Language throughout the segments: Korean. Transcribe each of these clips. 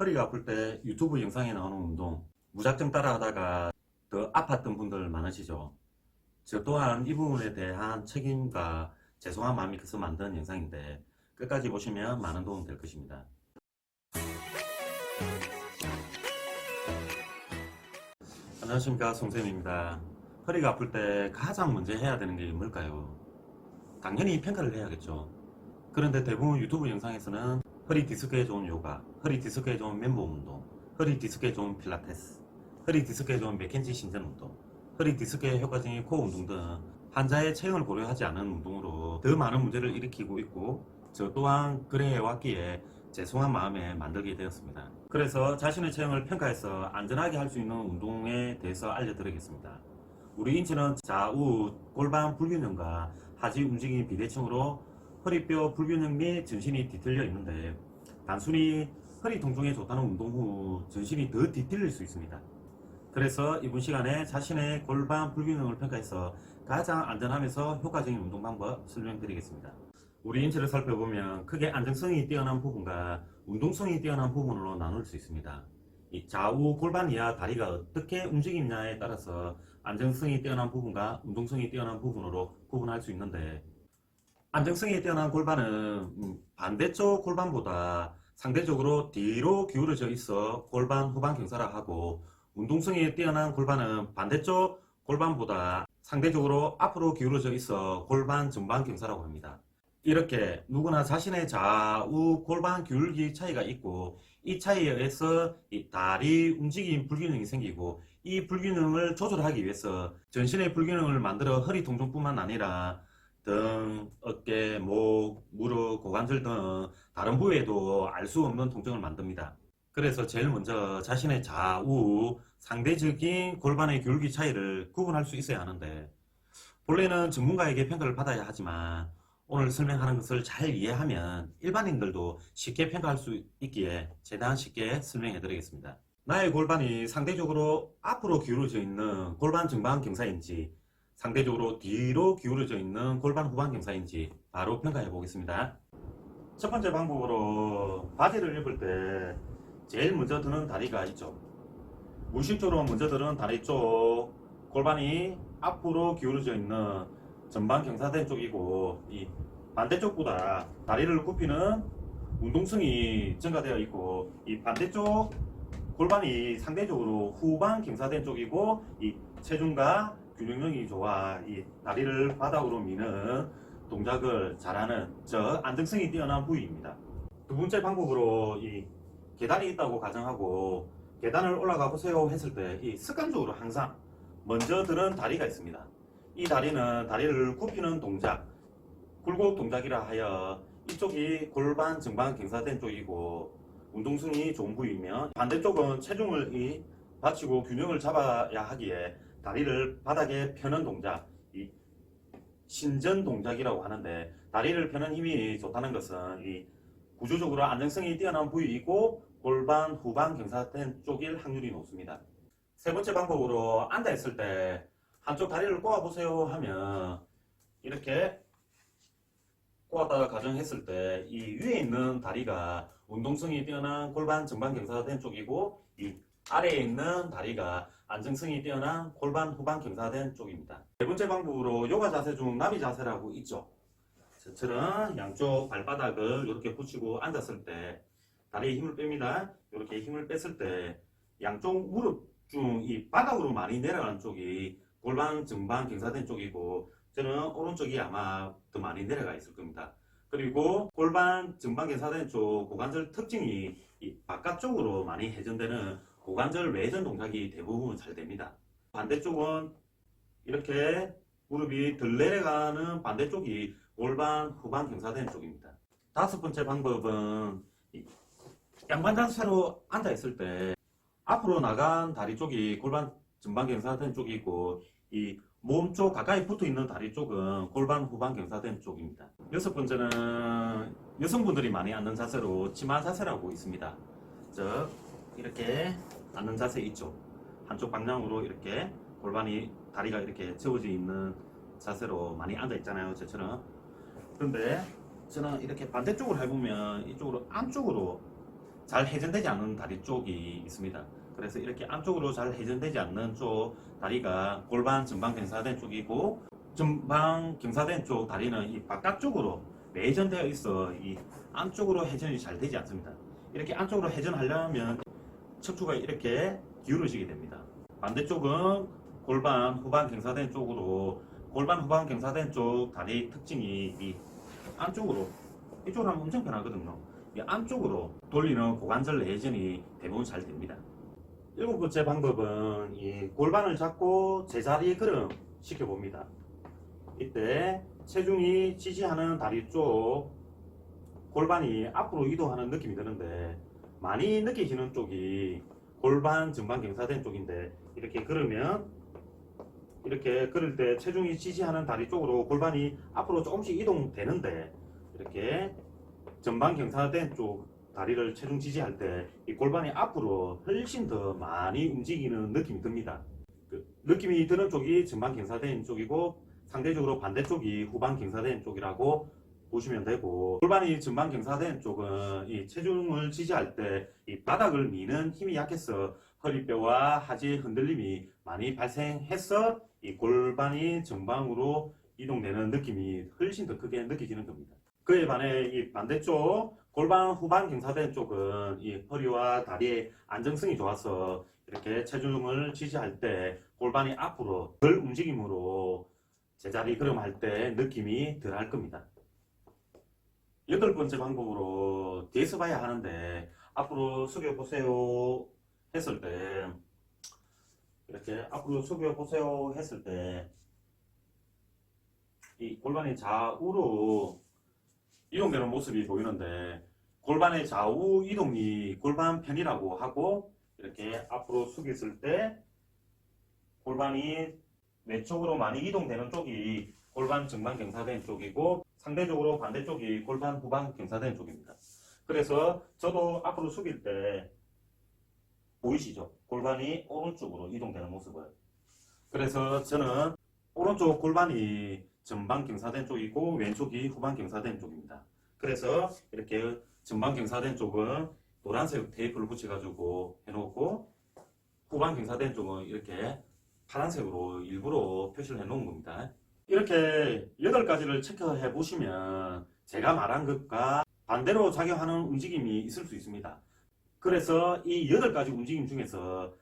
허리가 아플 때 유튜브 영상에 나오는 운동 무작정 따라하다가 더 아팠던 분들 많으시죠? 저 또한 이 부분에 대한 책임과 죄송한 마음이 커서 만든 영상인데 끝까지 보시면 많은 도움 될 것입니다. 안녕하십니까, 송쌤입니다. 허리가 아플 때 가장 먼저 해야 되는 게 뭘까요? 당연히 평가를 해야겠죠. 그런데 대부분 유튜브 영상에서는 허리 디스크에 좋은 요가, 허리 디스크에 좋은 맨몸 운동, 허리 디스크에 좋은 필라테스, 허리 디스크에 좋은 맥켄지 신전 운동, 허리 디스크에 효과적인 코어 운동 등 환자의 체형을 고려하지 않은 운동으로 더 많은 문제를 일으키고 있고, 저 또한 그래 해왔기에 죄송한 마음에 만들게 되었습니다. 그래서 자신의 체형을 평가해서 안전하게 할 수 있는 운동에 대해서 알려드리겠습니다. 우리 인체는 좌우 골반 불균형과 하지 움직임 비대칭으로 허리뼈 불균형 및 전신이 뒤틀려 있는데, 단순히 허리 통증에 좋다는 운동 후 전신이 더 뒤틀릴 수 있습니다. 그래서 이번 시간에 자신의 골반 불균형을 평가해서 가장 안전하면서 효과적인 운동 방법 설명드리겠습니다. 우리 인체를 살펴보면 크게 안정성이 뛰어난 부분과 운동성이 뛰어난 부분으로 나눌 수 있습니다. 이 좌우 골반 이하 다리가 어떻게 움직이냐에 따라서 안정성이 뛰어난 부분과 운동성이 뛰어난 부분으로 구분할 수 있는데, 안정성이 뛰어난 골반은 반대쪽 골반보다 상대적으로 뒤로 기울어져 있어 골반 후방 경사라 하고, 운동성이 뛰어난 골반은 반대쪽 골반보다 상대적으로 앞으로 기울어져 있어 골반 전방 경사라고 합니다. 이렇게 누구나 자신의 좌우 골반 기울기 차이가 있고, 이 차이에 의해서 이 다리 움직임 불균형이 생기고, 이 불균형을 조절하기 위해서 전신의 불균형을 만들어 허리 통증뿐만 아니라 등, 어깨, 목, 무릎, 고관절 등 다른 부위에도 알 수 없는 통증을 만듭니다. 그래서 제일 먼저 자신의 좌우 상대적인 골반의 기울기 차이를 구분할 수 있어야 하는데, 본래는 전문가에게 평가를 받아야 하지만 오늘 설명하는 것을 잘 이해하면 일반인들도 쉽게 평가할 수 있기에 최대한 쉽게 설명해 드리겠습니다. 나의 골반이 상대적으로 앞으로 기울어져 있는 골반 전방 경사인지 상대적으로 뒤로 기울어져 있는 골반 후방 경사인지 바로 평가해 보겠습니다. 첫 번째 방법으로 바지를 입을 때 제일 먼저 드는 다리가 있죠. 무의식적으로 먼저 드는 다리 쪽 골반이 앞으로 기울어져 있는 전방 경사된 쪽이고, 이 반대쪽보다 다리를 굽히는 운동성이 증가되어 있고, 이 반대쪽 골반이 상대적으로 후방 경사된 쪽이고, 이 체중과 균형력이 좋아 이 다리를 바닥으로 미는 동작을 잘하는 저 안정성이 뛰어난 부위입니다. 두 번째 방법으로 이 계단이 있다고 가정하고 계단을 올라가 보세요 했을 때 이 습관적으로 항상 먼저 드는 다리가 있습니다. 이 다리는 다리를 굽히는 동작, 굴곡 동작이라 하여 이쪽이 골반 전방 경사된 쪽이고 운동성이 좋은 부위이며, 반대쪽은 체중을 받치고 균형을 잡아야 하기에 다리를 바닥에 펴는 동작, 이 신전 동작이라고 하는데, 다리를 펴는 힘이 좋다는 것은 이 구조적으로 안정성이 뛰어난 부위이고 골반 후방 경사된 쪽일 확률이 높습니다. 세 번째 방법으로 앉아 있을 때 한쪽 다리를 꼬아 보세요 하면, 이렇게 꼬았다가 가정했을 때 이 위에 있는 다리가 운동성이 뛰어난 골반 전방 경사된 쪽이고, 이 아래에 있는 다리가 안정성이 뛰어난 골반 후방 경사된 쪽입니다. 네 번째 방법으로 요가 자세 중 나비 자세라고 있죠. 저처럼 양쪽 발바닥을 이렇게 붙이고 앉았을 때 다리에 힘을 뺍니다. 이렇게 힘을 뺐을 때 양쪽 무릎 중 이 바닥으로 많이 내려가는 쪽이 골반 전방 경사된 쪽이고, 저는 오른쪽이 아마 더 많이 내려가 있을 겁니다. 그리고 골반 전방 경사된 쪽 고관절 특징이 이 바깥쪽으로 많이 회전되는 고관절 외전 동작이 대부분 잘 됩니다. 반대쪽은 이렇게 무릎이 덜 내려가는 반대쪽이 골반 후방 경사된 쪽입니다. 다섯 번째 방법은 양반 자세로 앉아 있을 때 앞으로 나간 다리 쪽이 골반 전방 경사된 쪽이고, 이 몸쪽 가까이 붙어 있는 다리 쪽은 골반 후방 경사된 쪽입니다. 여섯 번째는 여성분들이 많이 앉는 자세로 치마 자세라고 있습니다. 이렇게 앉는 자세 있죠. 한쪽 방향으로 이렇게 골반이 다리가 이렇게 접어져 있는 자세로 많이 앉아 있잖아요, 저처럼. 그런데 저는 이렇게 반대쪽을 해보면 이쪽으로 안쪽으로 잘 회전되지 않는 다리 쪽이 있습니다. 그래서 이렇게 안쪽으로 잘 회전되지 않는 쪽 다리가 골반 전방 경사된 쪽이고, 전방 경사된 쪽 다리는 이 바깥쪽으로 내전되어 있어 이 안쪽으로 회전이 잘 되지 않습니다. 이렇게 안쪽으로 회전하려면 척추가 이렇게 기울어지게 됩니다. 반대쪽은 골반 후방 경사된 쪽으로, 골반 후방 경사된 쪽 다리 특징이 이 안쪽으로, 이쪽으로 하면 엄청 편하거든요. 이 안쪽으로 돌리는 고관절 내전이 대부분 잘 됩니다. 일곱 번째 방법은 이 골반을 잡고 제자리 걸음 시켜봅니다. 이때 체중이 지지하는 다리 쪽 골반이 앞으로 이동하는 느낌이 드는데, 많이 느껴지는 쪽이 골반 전방 경사된 쪽인데, 이렇게 걸으면, 이렇게 걸을 때 체중이 지지하는 다리 쪽으로 골반이 앞으로 조금씩 이동되는데, 이렇게 전방 경사된 쪽 다리를 체중 지지할 때 이 골반이 앞으로 훨씬 더 많이 움직이는 느낌이 듭니다. 그 느낌이 드는 쪽이 전방 경사된 쪽이고, 상대적으로 반대쪽이 후방 경사된 쪽이라고 보시면 되고, 골반이 전방 경사된 쪽은 이 체중을 지지할 때 이 바닥을 미는 힘이 약해서 허리뼈와 하지 흔들림이 많이 발생해서 이 골반이 전방으로 이동되는 느낌이 훨씬 더 크게 느껴지는 겁니다. 그에 반해 이 반대쪽 골반 후방 경사된 쪽은 이 허리와 다리의 안정성이 좋아서 이렇게 체중을 지지할 때 골반이 앞으로 덜 움직임으로 제자리 걸음할 때 느낌이 덜 할 겁니다. 여덟 번째 방법으로 뒤에서 봐야 하는데, 앞으로 숙여 보세요 했을 때, 이렇게 앞으로 숙여 보세요 했을 때 이 골반이 좌우로 이동되는 모습이 보이는데, 골반의 좌우 이동이 골반 편이라고 하고, 이렇게 앞으로 숙였을 때 골반이 왼쪽으로 많이 이동되는 쪽이 골반 전방 경사된 쪽이고, 상대적으로 반대쪽이 골반 후방 경사된 쪽입니다. 그래서 저도 앞으로 숙일 때 보이시죠? 골반이 오른쪽으로 이동되는 모습을. 그래서 저는 오른쪽 골반이 전방 경사된 쪽이고 왼쪽이 후방 경사된 쪽입니다. 그래서 이렇게 전방 경사된 쪽은 노란색 테이프를 붙여가지고 해놓고, 후방 경사된 쪽은 이렇게 파란색으로 일부러 표시를 해놓은 겁니다. 이렇게 8가지를 체크해 보시면 제가 말한 것과 반대로 작용하는 움직임이 있을 수 있습니다. 그래서 이 8가지 움직임 중에서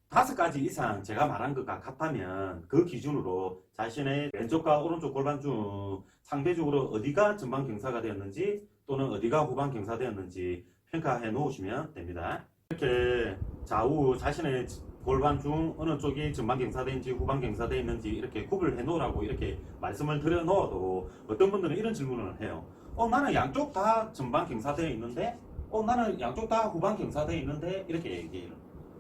5가지 이상 제가 말한 것과 같다면 그 기준으로 자신의 왼쪽과 오른쪽 골반 중 상대적으로 어디가 전방 경사가 되었는지 또는 어디가 후방 경사되었는지 평가해 놓으시면 됩니다. 이렇게 좌우 자신의 골반 중 어느 쪽이 전방 경사되는지 후방 경사되어 있는지 이렇게 구분해 놓으라고 이렇게 말씀을 드려 놓아도, 어떤 분들은 이런 질문을 해요. 나는 양쪽 다 전방 경사되어 있는데, 나는 양쪽 다 후방 경사되어 있는데, 이렇게 얘기를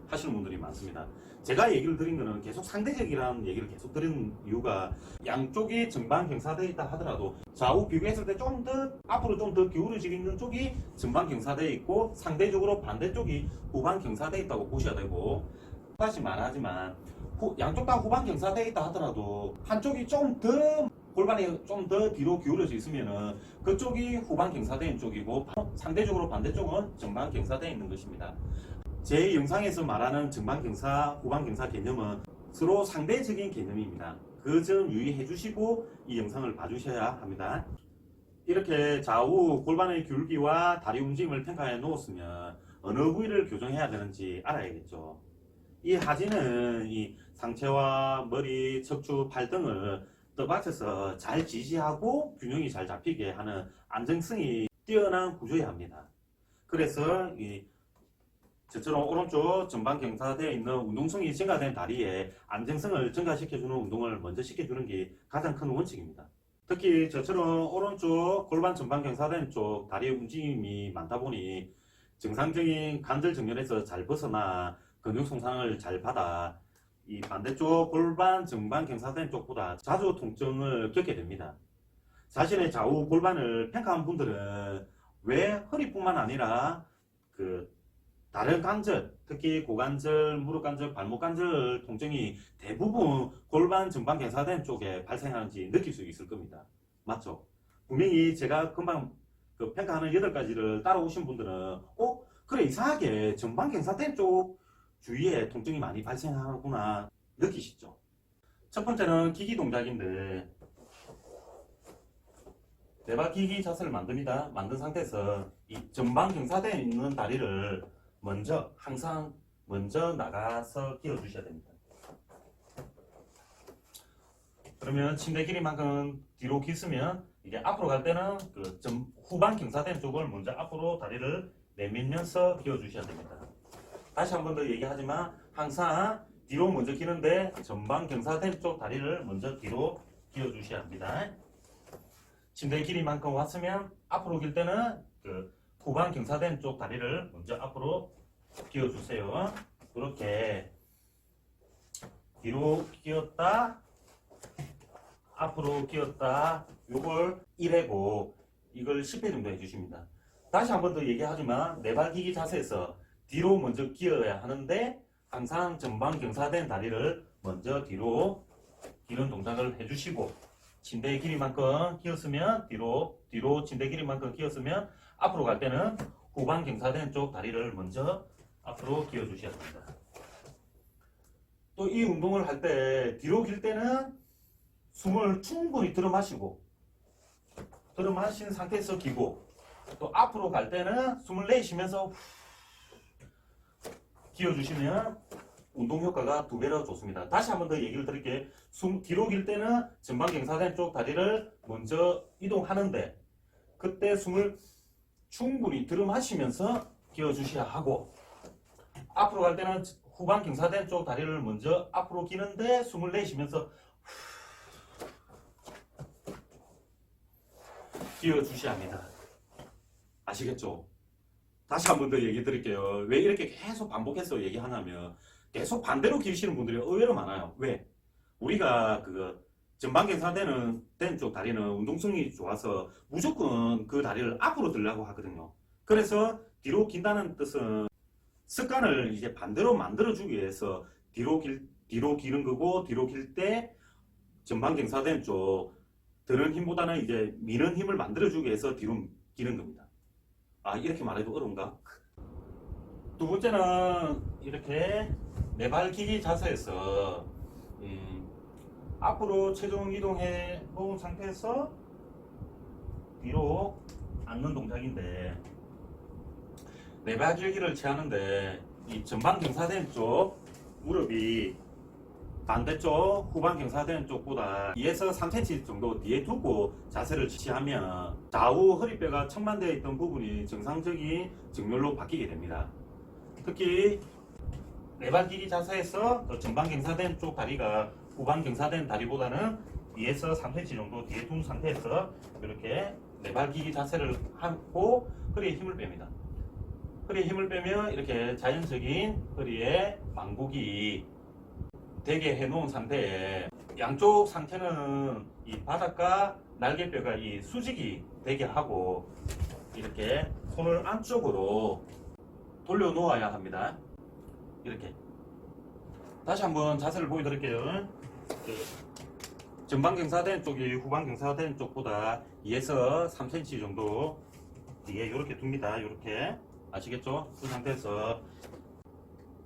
하시는 분들이 많습니다. 제가 얘기를 드린 거는 계속 상대적이라는 얘기를 계속 드린 이유가, 양쪽이 전방 경사되어 있다 하더라도 좌우 비교했을 때 좀 더 앞으로 좀 더 기울어지고 있는 쪽이 전방 경사되어 있고, 상대적으로 반대쪽이 후방 경사되어 있다고 보셔야 되고, 다시 말하지만 양쪽 다 후방 경사되어 있다 하더라도 한쪽이 좀 더 골반이 좀 더 뒤로 기울어져 있으면은 그쪽이 후방 경사되는 쪽이고, 상대적으로 반대쪽은 전방 경사되어 있는 것입니다. 제 영상에서 말하는 전방 경사, 후방 경사 개념은 서로 상대적인 개념입니다. 그 점 유의해 주시고 이 영상을 봐주셔야 합니다. 이렇게 좌우 골반의 기울기와 다리 움직임을 평가해 놓았으면 어느 부위를 교정해야 되는지 알아야겠죠. 이 하지는 이 상체와 머리, 척추, 팔 등을 떠받쳐서 잘 지지하고 균형이 잘 잡히게 하는 안정성이 뛰어난 구조여야 합니다. 그래서 저처럼 오른쪽 전방 경사되어 있는 운동성이 증가된 다리에 안정성을 증가시켜주는 운동을 먼저 시켜주는 게 가장 큰 원칙입니다. 특히 저처럼 오른쪽 골반 전방 경사된 쪽 다리의 움직임이 많다 보니 정상적인 관절 정렬에서 잘 벗어나 근육 손상을 잘 받아 이 반대쪽 골반 전방 경사된 쪽보다 자주 통증을 겪게 됩니다. 자신의 좌우 골반을 평가한 분들은 왜 허리뿐만 아니라 다른 관절, 특히 고관절, 무릎 관절, 발목 관절 통증이 대부분 골반 전방 경사된 쪽에 발생하는지 느낄 수 있을 겁니다. 맞죠? 분명히 제가 금방 평가하는 8가지를 따라오신 분들은 그래, 이상하게 전방경사된 쪽 주위에 통증이 많이 발생하구나 느끼시죠? 첫 번째는 기기 동작인데, 내발 기기 자세를 만듭니다. 만든 상태에서 이 전방경사되어 있는 다리를 항상 먼저 나가서 끼워 주셔야 됩니다. 그러면 침대 길이만큼 뒤로 gis으면 이게 앞으로 갈 때는 그 후방 경사된 쪽을 먼저 앞으로 다리를 내밀면서 끼워 주셔야 됩니다. 다시 한 번 더 얘기하지만 항상 뒤로 먼저 기는데 전방 경사된 쪽 다리를 먼저 뒤로 끼워 주셔야 합니다. 침대 길이만큼 왔으면 앞으로 길 때는 그 후방 경사된 쪽 다리를 먼저 앞으로 끼워 주세요. 이렇게 뒤로 끼웠다 앞으로 끼웠다, 요걸 1회고 이걸 10회 정도 해주십니다. 다시 한 번 더 얘기하지만 내발기기 자세에서 뒤로 먼저 끼워야 하는데 항상 전방 경사된 다리를 먼저 뒤로 기는 동작을 해주시고, 침대 길이만큼 끼웠으면 뒤로 침대 길이만큼 끼웠으면 앞으로 갈 때는 후방 경사된 쪽 다리를 먼저 앞으로 끼워 주셔야 합니다. 또 이 운동을 할 때 뒤로 길 때는 숨을 충분히 들어 마시고 들어 마신 상태에서 기고, 또 앞으로 갈 때는 숨을 내쉬면서 기어 주시면 운동 효과가 2배로 좋습니다. 다시 한 번 더 얘기를 드릴게요. 뒤로 길 때는 전방 경사된 쪽 다리를 먼저 이동하는데 그때 숨을 충분히 들어 마시면서 기어 주셔야 하고, 앞으로 갈 때는 후방 경사된 쪽 다리를 먼저 앞으로 기는데 숨을 내쉬면서 끼워 주셔야 합니다. 아시겠죠? 다시 한 번 더 얘기 드릴게요. 왜 이렇게 계속 반복해서 얘기하냐면 계속 반대로 기시는 분들이 의외로 많아요. 왜? 우리가 전방 경사되는 쪽 다리는 운동성이 좋아서 무조건 그 다리를 앞으로 들려고 하거든요. 그래서 뒤로 긴다는 뜻은 습관을 이제 반대로 만들어주기 위해서 뒤로 기는 거고, 뒤로 길 때 전방 경사된 쪽 드는 힘보다는 이제 미는 힘을 만들어주기 위해서 뒤로 기는 겁니다. 아, 이렇게 말해도 어려운가? 두 번째는 이렇게 내발기기 자세에서 앞으로 체중 이동해 놓은 상태에서 뒤로 앉는 동작인데, 내발기기를 취하는데 이 전방 경사된 쪽 무릎이 반대쪽 후방 경사된 쪽보다 2에서 3cm 정도 뒤에 두고 자세를 취하면 좌우 허리뼈가 청만되어 있던 부분이 정상적인 정렬로 바뀌게 됩니다. 특히 내발기기 자세에서 전방 경사된 쪽 다리가 후방 경사된 다리보다는 2에서 3cm 정도 뒤에 둔 상태에서 이렇게 내발기기 자세를 하고 허리에 힘을 뺍니다. 허리에 힘을 빼면 이렇게 자연적인 허리에 망국이 되게 해놓은 상태에 양쪽 상태는 이 바닥과 날개뼈가 이 수직이 되게 하고 이렇게 손을 안쪽으로 돌려 놓아야 합니다. 이렇게 다시 한번 자세를 보여드릴게요. 전방 경사된 쪽이 후방 경사된 쪽보다 2에서 3cm 정도 뒤에 이렇게 둡니다. 이렇게 아시겠죠? 그 상태에서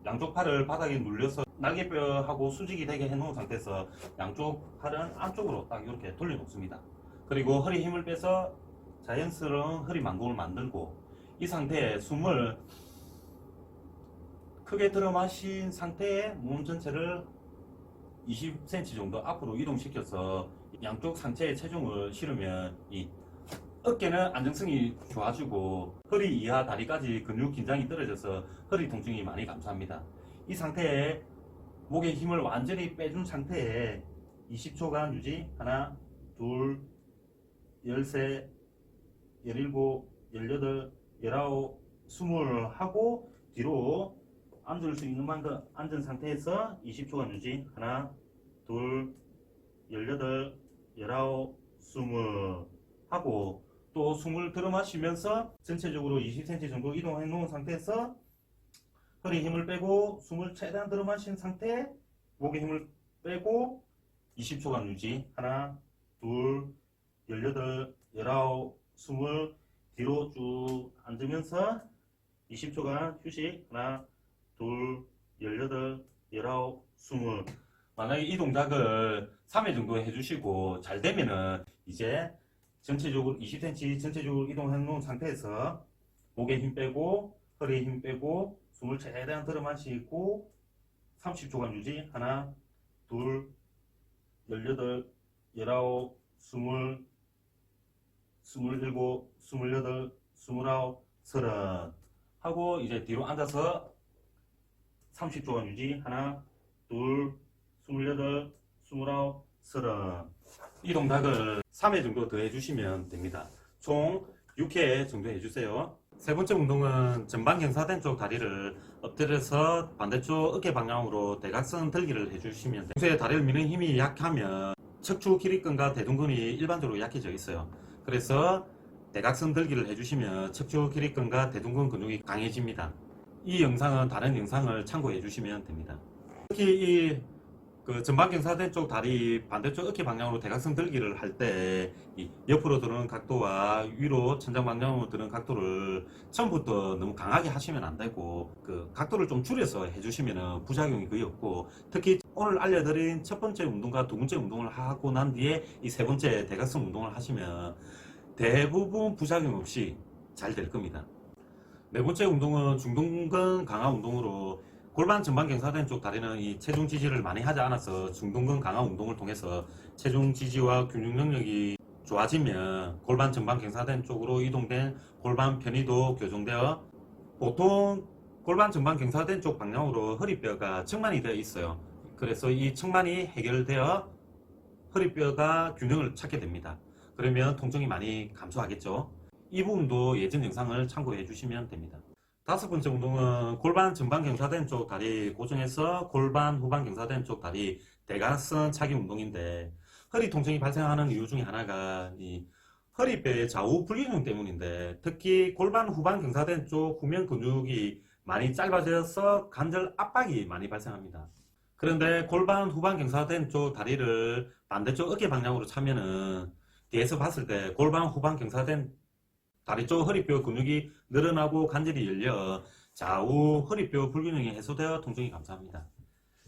양쪽 팔을 바닥에 눌려서 날개뼈하고 수직이 되게 해놓은 상태에서 양쪽 팔은 안쪽으로 딱 이렇게 돌려놓습니다. 그리고 허리 힘을 빼서 자연스러운 허리 망국을 만들고, 이 상태에 숨을 크게 들어 마신 상태에 몸 전체를 20cm 정도 앞으로 이동시켜서 양쪽 상체에 체중을 실으면 이 어깨는 안정성이 좋아지고 허리 이하 다리까지 근육 긴장이 떨어져서 허리 통증이 많이 감소합니다. 이 상태에 목에 힘을 완전히 빼준 상태에 20초간 유지. 하나, 둘, 13, 17, 18, 19, 20 하고 뒤로 앉을 수 있는 만큼 앉은 상태에서 20초간 유지. 하나, 둘, 18, 19, 20 하고 또 숨을 들어 마시면서 전체적으로 20cm 정도 이동해 놓은 상태에서 허리 힘을 빼고 숨을 최대한 들어 마신 상태에 목에 힘을 빼고 20초간 유지. 하나, 둘, 18, 19, 20 뒤로 쭉 앉으면서 20초간 휴식. 하나, 둘, 18, 19, 20. 만약에 이 동작을 3회 정도 해주시고 잘 되면은 이제 전체적으로 20cm 전체적으로 이동해 놓은 상태에서 목에 힘 빼고 허리에 힘 빼고 숨을 최대한 들어 마시고 30초간 유지. 하나, 둘, 18, 19, 20, 27, 28, 29, 30 하고 이제 뒤로 앉아서 30초간 유지. 하나, 둘, 28, 29, 30. 이 동작을 3회 정도 더 해주시면 됩니다. 총 6회 정도 해주세요. 세 번째 운동은 전방 경사된 쪽 다리를 엎드려서 반대쪽 어깨 방향으로 대각선 들기를 해주시면 됩니다. 평소에 다리를 미는 힘이 약하면 척추 기립근과 대둔근이 일반적으로 약해져 있어요. 그래서 대각선 들기를 해주시면 척추 기립근과 대둔근 근육이 강해집니다. 이 영상은 다른 영상을 참고해 주시면 됩니다. 특히 이 전방 경사된 쪽 다리 반대쪽 어깨 방향으로 대각선 들기를 할 때 옆으로 드는 각도와 위로 천장 방향으로 드는 각도를 처음부터 너무 강하게 하시면 안 되고 그 각도를 좀 줄여서 해주시면 부작용이 거의 없고, 특히 오늘 알려드린 첫 번째 운동과 두 번째 운동을 하고 난 뒤에 이 세 번째 대각선 운동을 하시면 대부분 부작용 없이 잘 될 겁니다. 네 번째 운동은 중둔근 강화 운동으로, 골반 전방 경사된 쪽 다리는 이 체중 지지를 많이 하지 않아서 중둔근 강화 운동을 통해서 체중 지지와 균형 능력이 좋아지면 골반 전방 경사된 쪽으로 이동된 골반 편의도 교정되어 보통 골반 전방 경사된 쪽 방향으로 허리뼈가 측만이 되어 있어요. 그래서 이 측만이 해결되어 허리뼈가 균형을 찾게 됩니다. 그러면 통증이 많이 감소하겠죠. 이 부분도 예전 영상을 참고해 주시면 됩니다. 다섯 번째 운동은 골반 전방 경사된 쪽 다리 고정해서 골반 후방 경사된 쪽 다리 대각선 차기 운동인데, 허리 통증이 발생하는 이유 중에 하나가 이 허리뼈의 좌우 불균형 때문인데, 특히 골반 후방 경사된 쪽 후면 근육이 많이 짧아져서 관절 압박이 많이 발생합니다. 그런데 골반 후방 경사된 쪽 다리를 반대쪽 어깨 방향으로 차면은 뒤에서 봤을 때 골반 후방 경사된 다리 쪽 허리뼈 근육이 늘어나고 관절이 열려 좌우 허리뼈 불균형이 해소되어 통증이 감소합니다.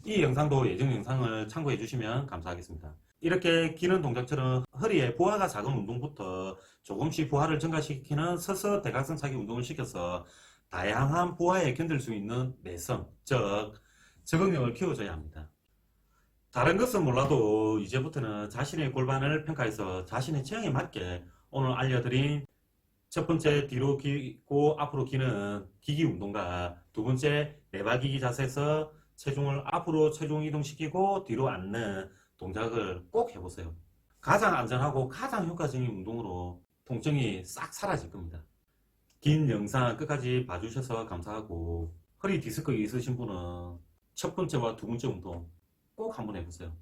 이 영상도 예전 영상을 참고해 주시면 감사하겠습니다. 이렇게 기는 동작처럼 허리에 부하가 작은 운동부터 조금씩 부하를 증가시키는 서서 대각선 차기 운동을 시켜서 다양한 부하에 견딜 수 있는 내성, 즉 적응력을 키워줘야 합니다. 다른 것은 몰라도 이제부터는 자신의 골반을 평가해서 자신의 체형에 맞게 오늘 알려드린 첫 번째 뒤로 기고 앞으로 기는 기기 운동과 두 번째 내발기기 자세에서 체중을 앞으로 체중 이동시키고 뒤로 앉는 동작을 꼭 해보세요. 가장 안전하고 가장 효과적인 운동으로 통증이 싹 사라질 겁니다. 긴 영상 끝까지 봐주셔서 감사하고, 허리 디스크 있으신 분은 첫 번째와 두 번째 운동 꼭 한번 해보세요.